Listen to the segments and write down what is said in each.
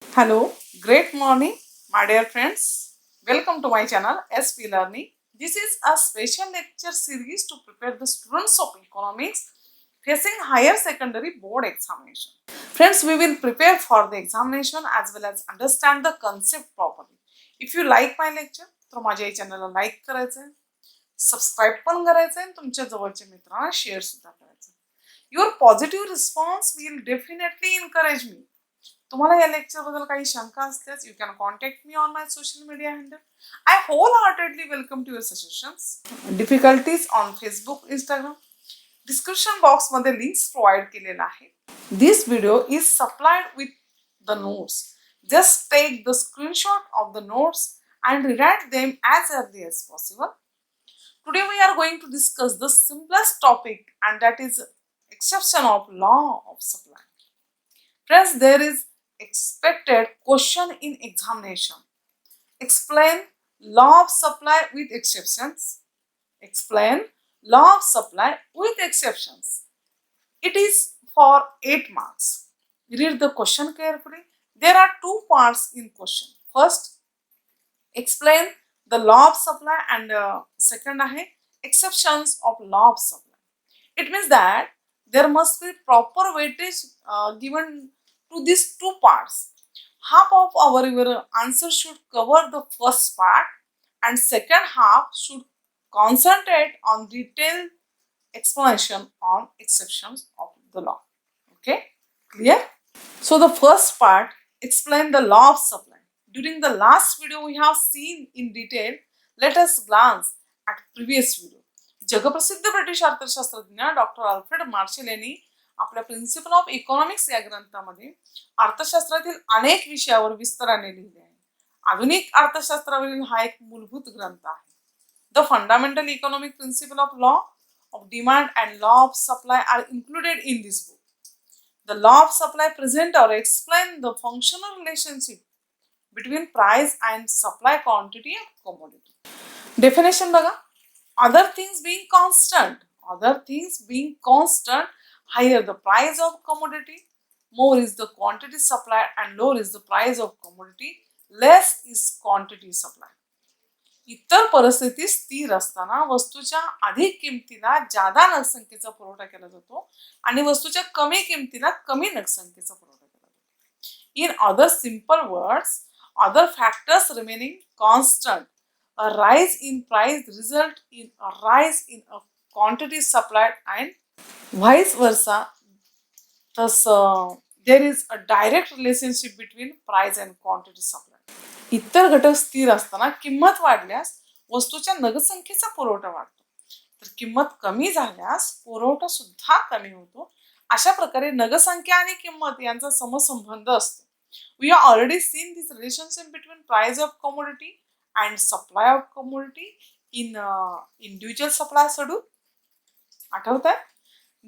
Hello, great morning, my dear friends. Welcome to my channel SP Learning. This is a special lecture series to prepare the students of economics facing higher secondary board examination. Friends, we will prepare for the examination as well as understand the concept properly. If you like my lecture, तर माझ्या या चॅनलला like करायचं आहे, subscribe पण करायचं आहे आणि तुमच्या जवळच्या मित्रांना शेअर सुद्धा करायचं. Your positive response will definitely encourage me. तुम्हाला या लेक्चर बद्दल काही शंका असल्यास you can contact me on my social media handle. I wholeheartedly welcome to your suggestions. Difficulties on Facebook, Instagram, description box मध्ये links provide केलेला आहे. This video is supplied with the notes. Just take the screenshot of the notes and rewrite them as early as possible. Today we are going to discuss the simplest topic, and that is exception of law of supply. Friends, there is expected question in examination. Explain law of supply with exceptions. Explain law of supply with exceptions. It is for 8 marks. Read the question carefully. There are two parts in question. First, explain the law of supply, and second आहे exceptions of law of supply. It means that there must be proper weightage given to these two parts. Half of your answer should cover the first part and second half should concentrate on detailed explanation on exceptions of the law. Okay, clear? So the first part, explain the law of supply. During the last video we have seen in detail. Let us glance at previous video. जगप्रसिद्ध British अर्थशास्त्रज्ञ doctor Alfred Marshall यांनी आपल्या principle of economics या ग्रंथामध्ये अर्थशास्त्रातील अनेक विषयावर विस्ताराने लिहिले आहे. आधुनिक अर्थशास्त्रावरील हा एक मूलभूत ग्रंथ आहे. The fundamental economic principle of law of demand and law of supply are included in this book. The law of supply present or explain the functional relationship between price and supply quantity of commodity. Definition बघा. Other things being constant, higher the price of commodity, more is the quantity supplied and lower is the price of commodity, less is quantity supplied. इतर परिस्थिती स्थिर असताना वस्तूच्या अधिक किमतीला जादा नगसंख्येचा पुरवठा केला जातो आणि वस्तूच्या कमी किमतीला कमी नगसंख्येचा पुरवठा केला जातो. In other simple words, other factors remaining constant, a rise in price result in a rise in a quantity supplied and vice versa. Thus, there is a direct relationship between price and quantity supplied. इतर घटक स्थिर असताना किंमत वाढल्यास वस्तूच्या नगसंख्येचा पुरवठा वाढतो, तर किंमत कमी झाल्यास पुरवठा सुद्धा कमी होतो. अशा प्रकारे नगसंख्या आणि किंमत यांचा समसंबंध असतो. We have already seen this relationship between price of commodity and supply of commodity in individual supply schedule. आठवतंय?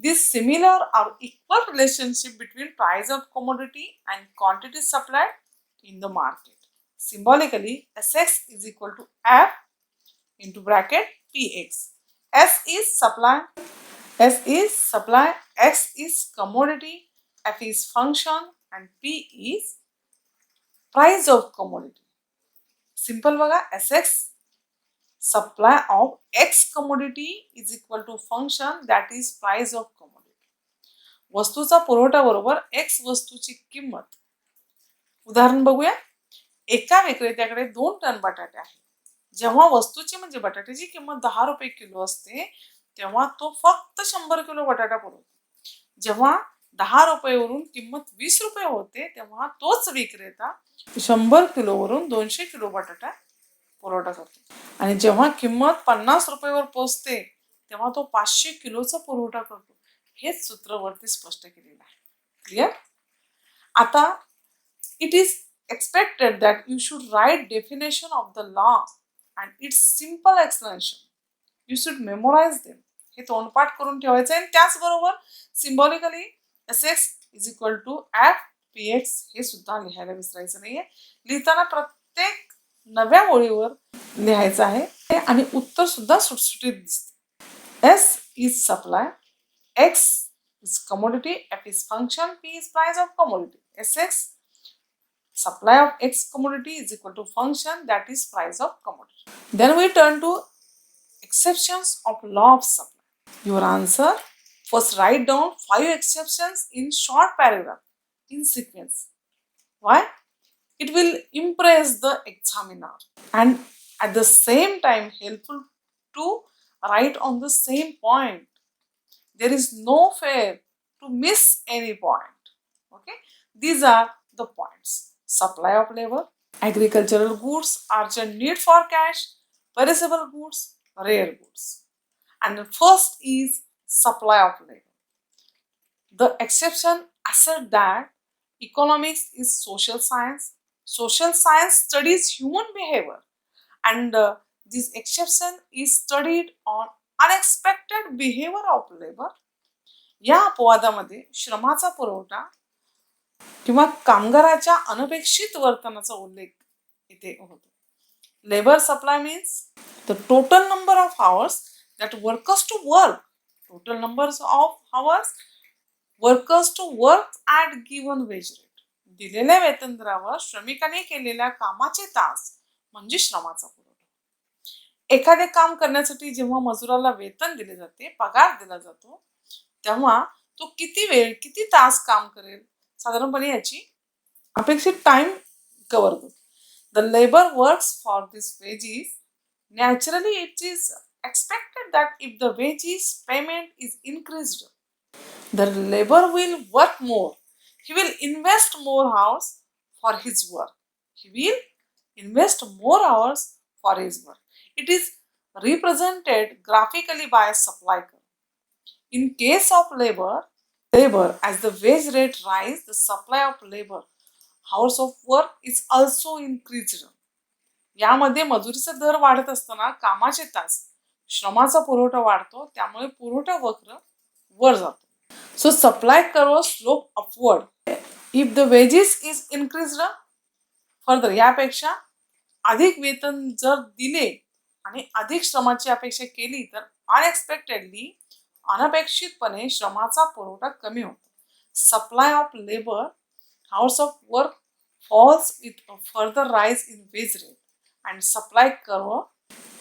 This similar or equal relationship between price of commodity and quantity supplied in the market. Symbolically, Sx is equal to F into bracket Px. S is supply, X is commodity, F is function, and P is price of commodity. Simple बघा. Sx supply of X commodity is equal to function that is price of commodity. वस्तूचा पुरवठा बरोबर X वस्तूची किंमत. उदाहरण बघूया. एका विक्रेत्याकडे 2 ton बटाटे आहेत. जेव्हा वस्तूची म्हणजे बटाट्याची किंमत 10 रुपये किलो असते तेव्हा तो फक्त 100 किलो बटाटा पुरवतो. जेव्हा 10 रुपयेवरून किंमत 20 रुपये होते तेव्हा तोच विक्रेता 100 किलोवरून 200 किलो बटाटा पुरवठा करतो. आणि जेव्हा किंमत 50 रुपयेवर पोहोचते तेव्हा तो 500 किलोचा पुरवठा करतो. हेच सूत्र वरती स्पष्ट केलेलं आहे. क्लिअर? आता it is expected that you should write definition of the law and its simple explanation. You should memorize them. हे तोंडपाठ करून ठेवायचं आहे. त्याचबरोबर symbolically Sx is equal to F Px हे सुद्धा लिहायला विसरायचं नाहीये. लिहिताना प्रत्येक नव्या ओळीवर लिहायचं आहे आणि उत्तर सुद्धा सुटसुटीत दिसते. S is supply, X is commodity, F is function, P is price of commodity. Sx Supply of X commodity is equal to function that is price of commodity. Then we turn to exceptions of law of supply. Your answer, first write down 5 exceptions in short paragraph in sequence. Why? It will impress the examiner and at the same time helpful to write on the same point. There is no fear to miss any point. Okay, these are the points. Supply of labor, agricultural goods, urgent need for cash, perishable goods, rare goods. And the first is supply of labor. The exception assert that economics is social science. Social science studies human behavior, and this exception is studied on unexpected behavior of labor. या अपवादामध्ये श्रमाचा पुरवठा किंवा कामगाराच्या अनपेक्षित वर्तनाचा उल्लेख इथे होतो. Labour supply means the total number of hours that workers to work, total numbers of hours workers to work at given wage rate. दिलेल्या वेतन दरावर श्रमिकाने केलेल्या कामाचे तास म्हणजे श्रमाचा पुरवठा. एखादे काम करण्यासाठी जेव्हा मजुराला वेतन दिले जाते, पगार दिला जातो, तेव्हा तो किती वेळ किती तास काम करेल साधारणपणे याची अपेक्षित टाइम कव्हर करतो. The labour works for this wages. Naturally it is expected that if the wages payment is increased, the labor will work more. He will invest more hours for his work. He will invest more hours for his work. It is represented graphically by a supply curve. In case of labor, as the wage rate rise, the supply of labor, hours of work is also increased. यामध्ये मजुरीचा दर वाढत असताना कामाचे तास, श्रमाचा पुरवठा वाढतो, त्यामुळे पुरवठा वक्र वर जातो. So supply curve slope upward. If the wages is increased further, यापेक्षा अधिक वेतन जर दिले आणि अधिक श्रमाची अपेक्षा केली तर अनएक्सपेक्टेडली अनपेक्षितपणे श्रमाचा पुरवठा कमी होतो. Supply of labour, hours of work falls with a further rise in wage rate, and supply curve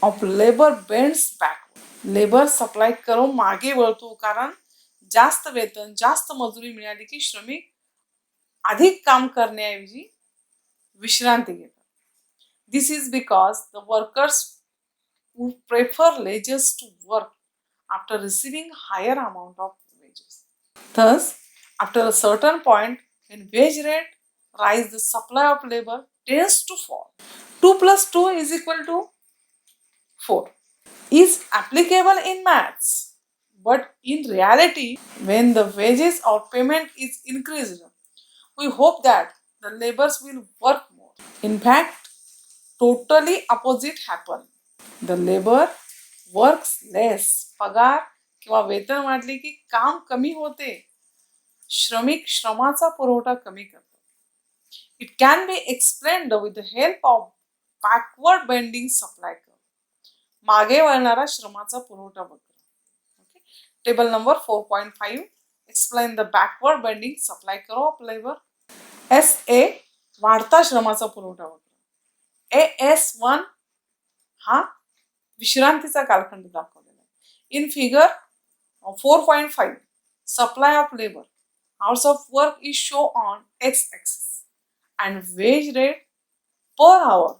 of labor bends backward. Labour supply curve मागे वळतो कारण जास्त वेतन जास्त मजुरी मिळाली की श्रमिक अधिक काम करण्याऐवजी विश्रांती घेतात. This is because the workers would prefer leisures to work after receiving higher amount of wages. Thus, after a certain point, when wage rate rise, the supply of labor tends to fall. 2 plus 2 is equal to 4 is applicable in maths, but in reality, when the wages or payment is increased, we hope that the laborers will work more. In fact, totally opposite happen. The labor works less. पगार किंवा वेतन वाढले की काम कमी होते. श्रमिक श्रमाचा पुरवठा कमी करतात. It can be explained with the help of backward bending supply curve. मागे वळणारा श्रमाचा पुरवठा वक्र. Okay. Table number 4.5 explain the backward bending supply curve of labor. SA वाढता श्रमाचा पुरवठा वक्र. AS1 हा विश्रांतीचा कालखंड दाखवलेला आहे. In figure 4.5 supply of labour, hours of work is shown on x axis and wage rate per hour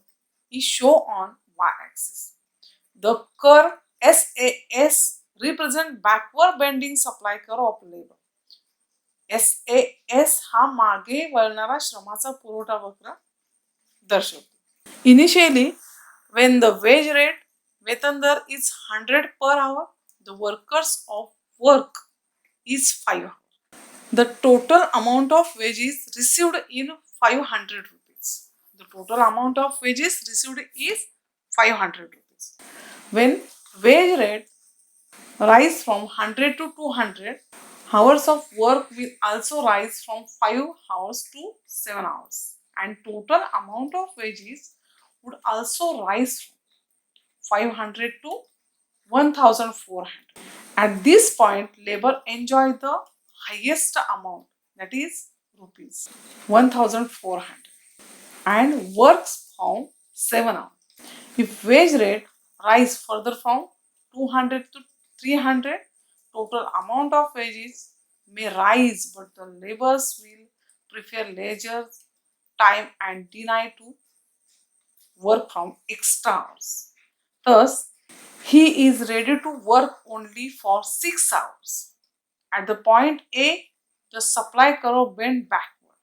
is shown on y axis. The curve SAS represent backward bending supply curve of labor. SAS हा मागे वळणारा श्रमाचा पुरवठा वक्र दर्शवतो. Initially, when the wage rate वेतन दर is 100 per hour, the workers of work is 5 hours. The total amount of wages received in 500 rupees. The total amount of wages received is 500 rupees. When wage rate rise from 100 to 200, hours of work will also rise from 5 hours to 7 hours, and total amount of wages would also rise from 500 to 1400. At this point, labor enjoy the highest amount, that is rupees 1400. and works from 7 hours. If wage rate rise further from 200 to 300, total amount of wages may rise, but the laborers will prefer leisure time and deny to work from extra hours. Thus, he is ready to work only for 6 hours. At the point A, the supply curve bent backward,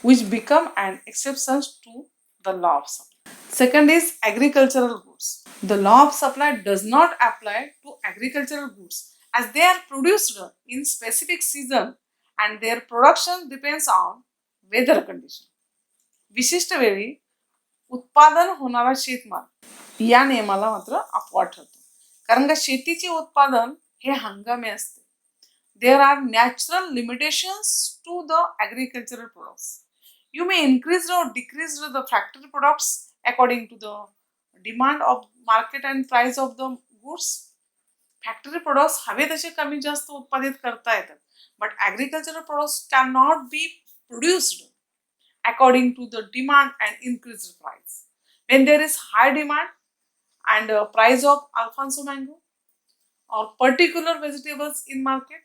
which become an exception to the law of supply. Second is agricultural goods. The law of supply does not apply to agricultural goods as they are produced in specific season and their production depends on weather condition. विशिष्ट वेळी उत्पादन होणारा शेतमाल या नियमाला मात्र अपवाद ठरतो कारण का शेतीचे उत्पादन हे हंगामी असते. There are natural limitations to the agricultural products. You may increase or decrease the factory products according to the demand of market and price of the goods. Factory products हवे तसे कमी जास्त उत्पादित करता येतात but agricultural products can not be produced according to the demand and increased price. When there is high demand and price of Alfonso mango or particular vegetables in market,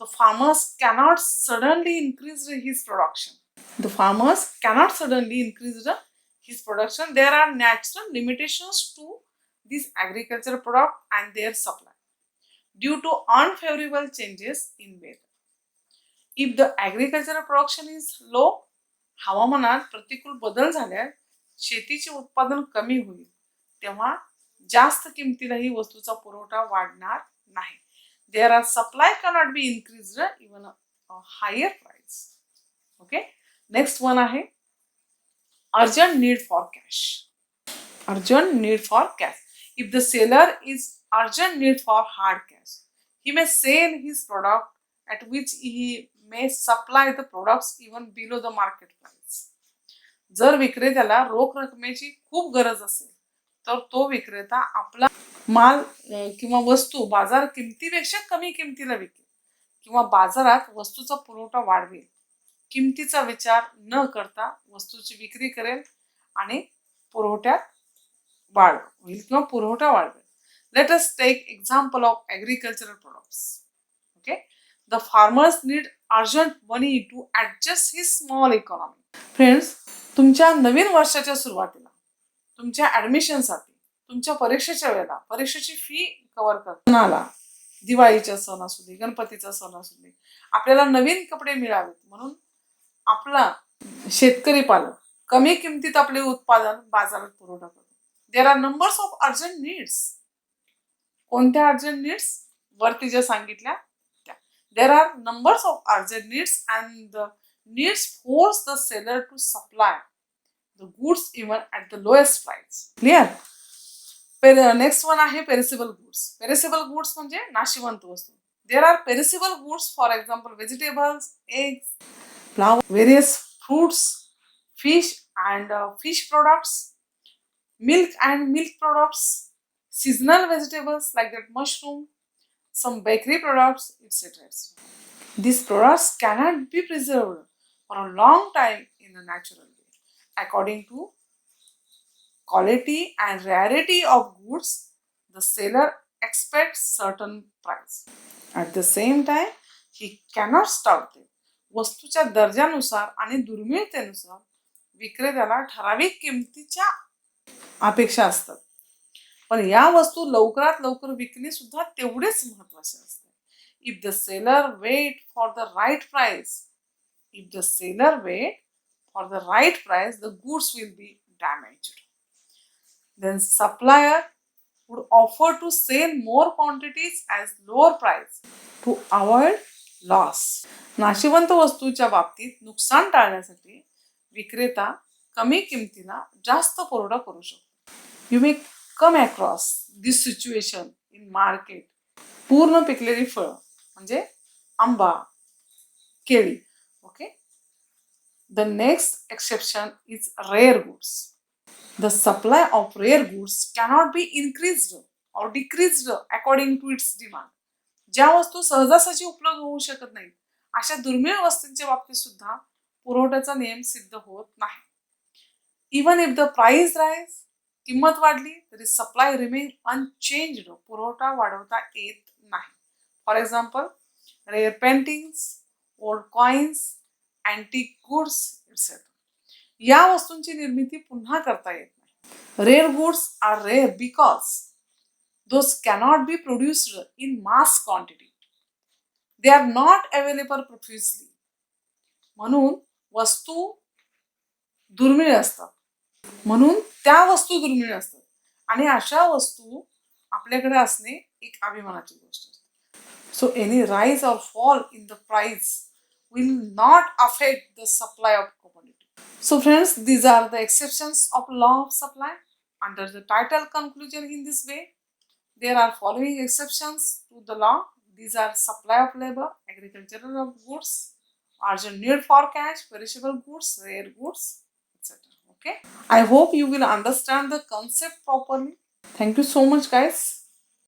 the farmers cannot suddenly increase his production. The farmers cannot suddenly increase his production. There are natural limitations to this agricultural product and their supply due to unfavorable changes in weather. If the agricultural production is low, हवामानात प्रतिकूल बदल झाल्यास शेतीचे उत्पादन कमी होईल तेव्हा जास्त किमतीला ही वस्तूचा पुरवठा वाढणार नाही. There are supply cannot be increased even a higher price. Okay, next one आहे urgent need for cash. Urgent need for cash. If the seller is urgent need for hard cash, he may sell his product at which he may supply the products even below the market price. जर विक्रेत्याला रोख रकमेची खूप गरज असेल तर तो विक्रेता आपला माल किंवा वस्तू बाजार किमतीपेक्षा कमी किमतीला विकेल किंवा बाजारात वस्तूचा पुरवठा वाढवेल. किमतीचा विचार न करता वस्तूची विक्री करेल आणि पुरवठ्यात वाढ होईल किंवा पुरवठा वाढवेल. Let us take example of agricultural products. Okay, the farmers need urgent money to adjust his small economy. Friends, तुमच्या नवीन वर्षाच्या सुरुवातीला तुमच्या ॲडमिशनसाठी तुमच्या परीक्षेच्या वेळेला परीक्षेची फी कव्हर करताना दिवाळीचा सण असू दे गणपतीचा सण असू दे आपल्याला नवीन कपडे मिळावेत म्हणून आपला शेतकरी पालक कमी किमतीत आपले उत्पादन बाजारात पुरवठा करतो. There are numbers of urgent needs. कोणत्या अर्जंट नीड्स वरती ज्या सांगितल्या त्या. There are numbers of urgent needs and the needs force the seller to supply the goods even at the lowest price. Clear? Next one आहे perishable goods. Perishable goods म्हणजे नाशिवंत वस्तू. There are perishable goods, for example vegetables, eggs, flour, various fruits, fish and fish products, milk and milk products, seasonal vegetables like that mushroom, some bakery products, etc. These products cannot be preserved for a long time in a natural way. According to quality and rarity of goods, the seller expects certain price. At the same time, he cannot stop them. वस्तूच्या दर्जानुसार आणि दुर्मिळतेनुसार विक्रेत्याला ठराविक किमतीच्या अपेक्षा असतात. पण या वस्तू लवकरात लवकर विकणे सुद्धा तेवढेच महत्त्वाचे असते. If the seller wait for the right price, if the seller wait for the right price, the goods will be damaged. Then supplier would offer to sell more quantities as lower price to avoid loss. नाशिवंत वस्तूच्या बाबतीत नुकसान टाळण्यासाठी विक्रेता कमी किमतीला जास्त पुरवठा करू शकतो. You may come across this situation in market. पूर्ण पिकलेली फळं म्हणजे आंबा, केळी. Okay. The next exception is rare goods. The supply of rare goods cannot be increased or decreased according to its demand. ज्या वस्तू सहजासहजी उपलब्ध होऊ शकत नाहीत अशा दुर्मिळ वस्तूंच्या बाबतीत सुद्धा पुरवठ्याचा नियम सिद्ध होत नाही. Even if the price rise, किंमत वाढली तरी सप्लाय रिमेन अनचेंज्ड, पुरवठा वाढवता येत नाही. For example, rare paintings, old coins, antique goods etcetera. या वस्तूंची निर्मिती पुन्हा करता येत नाही. Rare goods are rare because those cannot be produced in mass quantity. They are not available profusely. म्हणून वस्तू दुर्मिळ असतात. म्हणून त्या वस्तू दुर्मिळ असतात आणि अशा वस्तू आपल्याकडे असणे एक अभिमानाची गोष्ट असते. So any rise or fall in the price will not affect the supply of commodity. So friends, these are the exceptions of law of supply. Under the title conclusion in this way, there are following exceptions to the law. These are supply of labor, agricultural of goods, urgent need for cash, perishable goods, rare goods, etc. Okay. I hope you will understand the concept properly. Thank you so much, guys.